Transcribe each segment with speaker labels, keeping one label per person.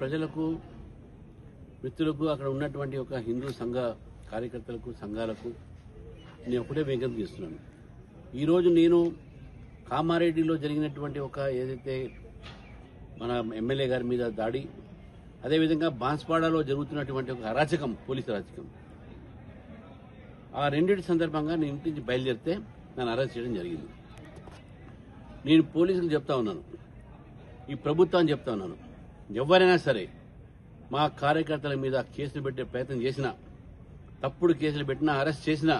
Speaker 1: ప్రజలకు మిత్రులకు అక్కడ ఉన్నటువంటి ఒక హిందూ సంఘ కార్యకర్తలకు సంఘాలకు నేను ఒకటే విజ్ఞప్తి చేస్తున్నాను. ఈరోజు నేను కామారెడ్డిలో జరిగినటువంటి ఒక ఏదైతే మన ఎమ్మెల్యే గారి మీద దాడి, అదేవిధంగా బాన్స్వాడలో జరుగుతున్నటువంటి ఒక అరాచకం, పోలీసు అరాచకం, ఆ రెండింటి సందర్భంగా నేను ఇంటి నుంచి బయలుదేరితే నన్ను అరెస్ట్ చేయడం జరిగింది. నేను పోలీసులు చెప్తా ఉన్నాను, ఈ ప్రభుత్వాన్ని చెప్తా ఉన్నాను, ఎవరైనా సరే మా కార్యకర్తల మీద కేసులు పెట్టే ప్రయత్నం చేసినా, తప్పుడు కేసులు పెట్టినా, అరెస్ట్ చేసినా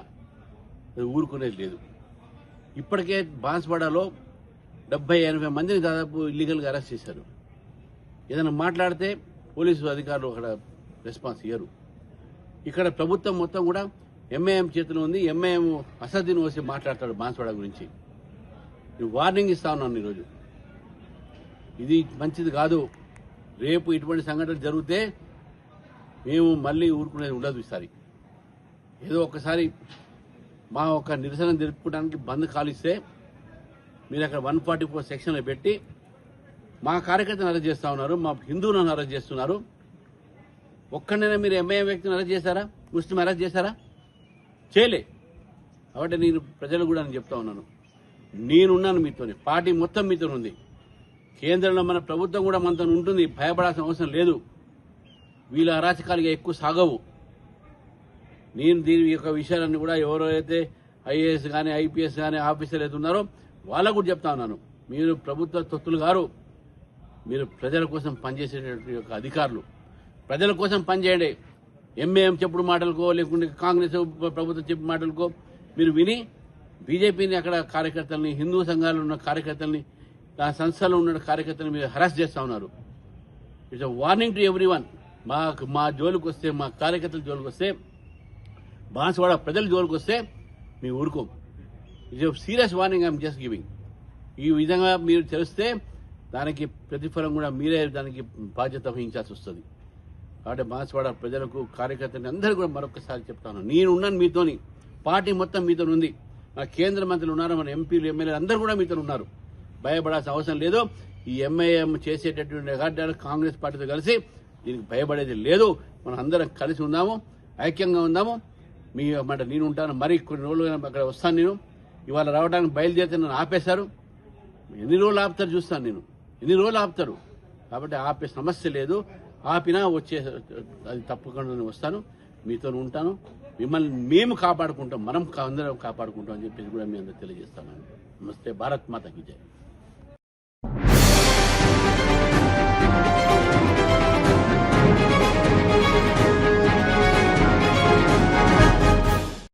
Speaker 1: ఊరుకునేది లేదు. ఇప్పటికే బాన్స్వాడలో 70-80 మందిని దాదాపు ఇల్లీగల్గా అరెస్ట్ చేశారు. ఏదైనా మాట్లాడితే పోలీసు అధికారులు అక్కడ రెస్పాన్స్ ఇయ్యరు. ఇక్కడ ప్రభుత్వం మొత్తం కూడా ఎంఐఎం చేతిలో ఉంది. ఎంఐఎం అసదుద్దీన్ వచ్చి మాట్లాడతాడు బాన్స్వాడ గురించి. నేను వార్నింగ్ ఇస్తా ఉన్నాను ఈరోజు. ఇది మంచిది కాదు. రేపు ఇటువంటి సంఘటనలు జరిగితే మేము మళ్ళీ ఊరుకునేది ఉండదు. ఈసారి ఏదో ఒకసారి మా ఒక నిరసన జరుపుకోవడానికి బంద్ కాలిస్తే మీరు అక్కడ 144 సెక్షన్లో పెట్టి మా కార్యకర్తను అరెస్ట్ చేస్తా ఉన్నారు, మా హిందువులను అరెస్ట్ చేస్తున్నారు. ఒక్కడైనా మీరు ఎంఐఎం వ్యక్తిని అరెస్ట్ చేశారా? ముస్లిం అరెస్ట్ చేశారా? చేయలే. కాబట్టి నేను ప్రజలు కూడా నేను చెప్తా ఉన్నాను, నేనున్నాను మీతోనే, పార్టీ మొత్తం మీతో ఉంది. కేంద్రంలో మన ప్రభుత్వం కూడా మనతో ఉంటుంది. భయపడాల్సిన అవసరం లేదు. వీళ్ళ అరాచకాలుగా ఎక్కువ సాగవు. నేను దీని యొక్క విషయాలన్నీ కూడా ఎవరైతే ఐఏఎస్ కానీ ఐపీఎస్ కానీ ఆఫీసర్లు అయితే ఉన్నారో వాళ్ళకు కూడా చెప్తా ఉన్నాను, మీరు ప్రభుత్వ తొత్తులు గారు, మీరు ప్రజల కోసం పనిచేసేటువంటి యొక్క అధికారులు, ప్రజల కోసం పనిచేయండి. ఎంఏఎం చెప్పుడు మాటలకో లేకుంటే కాంగ్రెస్ ప్రభుత్వం చెప్పిన మాటలకో మీరు విని బీజేపీని అక్కడ కార్యకర్తల్ని, హిందూ సంఘాలు ఉన్న కార్యకర్తల్ని, ఆ సంస్థలో ఉన్న కార్యకర్తలను మీరు హరాస్ చేస్తా ఉన్నారు. It's warning to every one. మా జోలికి వస్తే, మా కార్యకర్తల జోలికి వస్తే, బాన్స్వాడ ప్రజల జోలికి వస్తే మీ ఊరుకో. It's serious warning I'm just giving. ఈ విధంగా మీరు తెలిస్తే దానికి ప్రతిఫలం కూడా మీరే దానికి బాధ్యత వహించాల్సి వస్తుంది. కాబట్టి బాన్స్వాడ ప్రజలకు, కార్యకర్తలు అందరూ కూడా మరొకసారి చెప్తాను, నేనున్నాను మీతోని, పార్టీ మొత్తం మీతో ఉంది. మన కేంద్ర మంత్రులు ఉన్నారు, మన ఎంపీలు ఎమ్మెల్యేలు అందరూ కూడా మీతో ఉన్నారు. భయపడాల్సిన అవసరం లేదు. ఈ ఎంఐఎం చేసేటటువంటి అగాడ్డాలు కాంగ్రెస్ పార్టీతో కలిసి దీనికి భయపడేది లేదు. మనం అందరం కలిసి ఉందాము, ఐక్యంగా ఉందాము. మీ మాట నేను ఉంటాను. మరి కొన్ని రోజులు అక్కడ వస్తాను. నేను ఇవాళ రావడానికి బయలుదేరితే నన్ను ఆపేశారు. ఎన్ని రోజులు ఆపుతారు చూస్తాను నేను, ఎన్ని రోజులు ఆపుతారు. కాబట్టి ఆపే సమస్య లేదు. ఆపినా వచ్చే అది తప్పకుండా నేను వస్తాను, మీతో ఉంటాను. మిమ్మల్ని మేము కాపాడుకుంటాం, మనం అందరం కాపాడుకుంటాం అని చెప్పేసి కూడా మీ అందరూ తెలియజేస్తాను. నమస్తే. భారత్ మాతాకి జై.